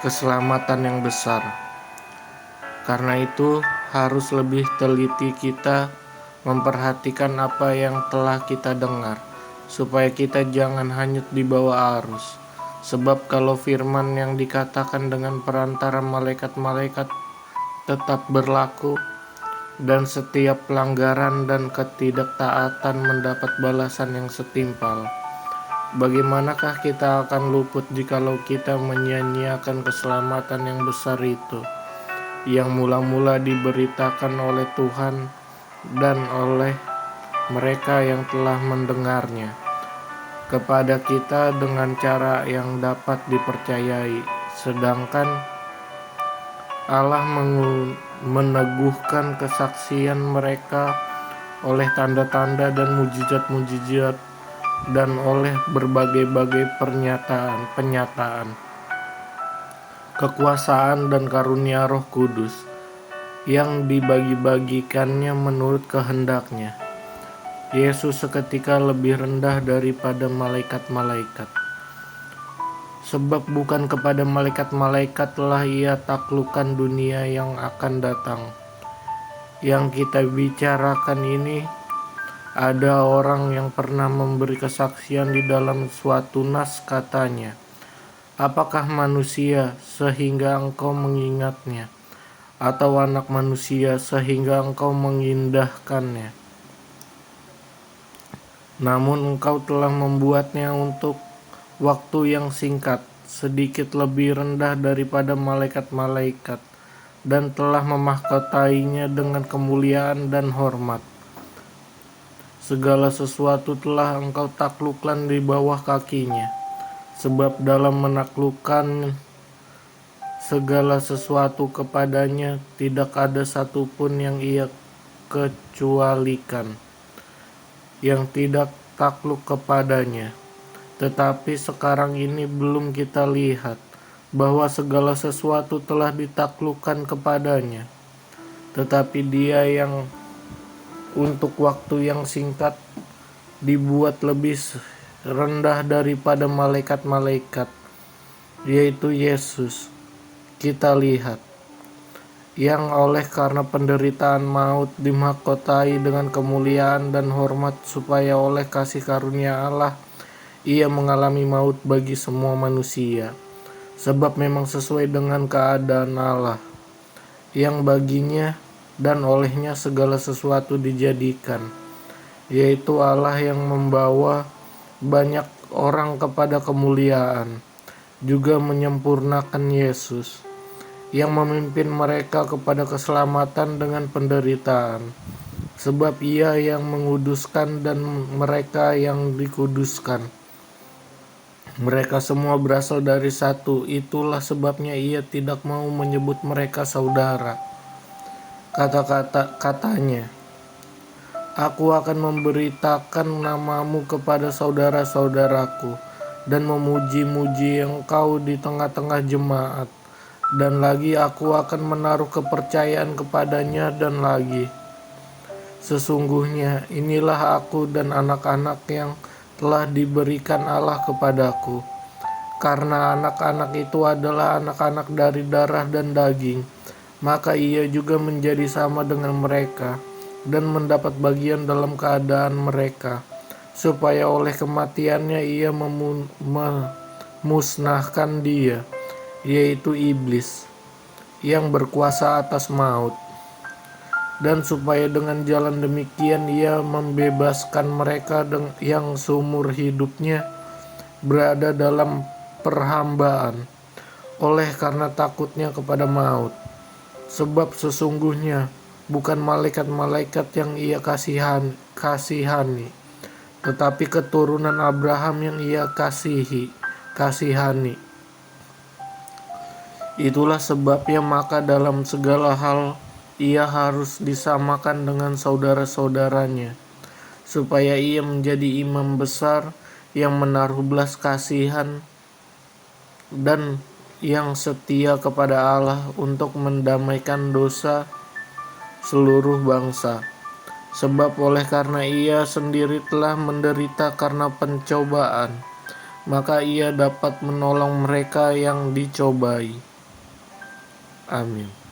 keselamatan yang besar. Karena itu, harus lebih teliti kita memperhatikan apa yang telah kita dengar, supaya kita jangan hanyut di bawah arus. Sebab kalau firman yang dikatakan dengan perantara malaikat-malaikat tetap berlaku, dan setiap pelanggaran dan ketidaktaatan mendapat balasan yang setimpal, bagaimanakah kita akan luput jikalau kita menyia-nyiakan keselamatan yang besar itu, yang mula-mula diberitakan oleh Tuhan dan oleh mereka yang telah mendengarnya kepada kita dengan cara yang dapat dipercayai, sedangkan Allah meneguhkan kesaksian mereka oleh tanda-tanda dan mujizat-mujizat dan oleh berbagai-bagai penyataan kekuasaan dan karunia Roh Kudus yang dibagi-bagikannya menurut kehendaknya. Yesus seketika lebih rendah daripada malaikat-malaikat, sebab bukan kepada malaikat-malaikatlah ia taklukkan dunia yang akan datang. Yang kita bicarakan ini, ada orang yang pernah memberi kesaksian di dalam suatu nas, katanya, "Apakah manusia sehingga engkau mengingatnya, atau anak manusia sehingga engkau mengindahkannya? Namun engkau telah membuatnya untuk waktu yang singkat, sedikit lebih rendah daripada malaikat-malaikat, dan telah memahkotainya dengan kemuliaan dan hormat. Segala sesuatu telah engkau taklukkan di bawah kakinya, sebab dalam menaklukkan segala sesuatu kepadanya tidak ada satupun yang ia kecualikan, yang tidak takluk kepadanya. Tetapi sekarang ini belum kita lihat bahwa segala sesuatu telah ditaklukkan kepadanya, tetapi dia yang untuk waktu yang singkat dibuat lebih rendah daripada malaikat-malaikat, yaitu Yesus, kita lihat, yang oleh karena penderitaan maut dimahkotai dengan kemuliaan dan hormat, supaya oleh kasih karunia Allah ia mengalami maut bagi semua manusia. Sebab memang sesuai dengan keadaan Allah, yang baginya dan olehnya segala sesuatu dijadikan, yaitu Allah yang membawa banyak orang kepada kemuliaan, juga menyempurnakan Yesus, yang memimpin mereka kepada keselamatan dengan penderitaan. Sebab ia yang menguduskan dan mereka yang dikuduskan, mereka semua berasal dari satu. Itulah sebabnya ia tidak mau menyebut mereka saudara. Katanya, "Aku akan memberitakan namamu kepada saudara-saudaraku, dan memuji-muji engkau di tengah-tengah jemaat. Dan lagi aku akan menaruh kepercayaan kepadanya, dan lagi. Sesungguhnya inilah aku dan anak-anak yang telah diberikan Allah kepadaku. Karena anak-anak itu adalah anak-anak dari darah dan daging, maka ia juga menjadi sama dengan mereka dan mendapat bagian dalam keadaan mereka, supaya oleh kematiannya ia memusnahkan dia, yaitu iblis, yang berkuasa atas maut, dan supaya dengan jalan demikian ia membebaskan mereka yang seumur hidupnya berada dalam perhambaan oleh karena takutnya kepada maut. Sebab sesungguhnya bukan malaikat-malaikat yang ia kasihani, tetapi keturunan Abraham yang ia kasihani. Itulah sebabnya maka dalam segala hal ia harus disamakan dengan saudara-saudaranya, supaya ia menjadi imam besar yang menaruh belas kasihan dan yang setia kepada Allah untuk mendamaikan dosa seluruh bangsa. Sebab oleh karena ia sendiri telah menderita karena pencobaan, maka Ia dapat menolong mereka yang dicobai. Amin.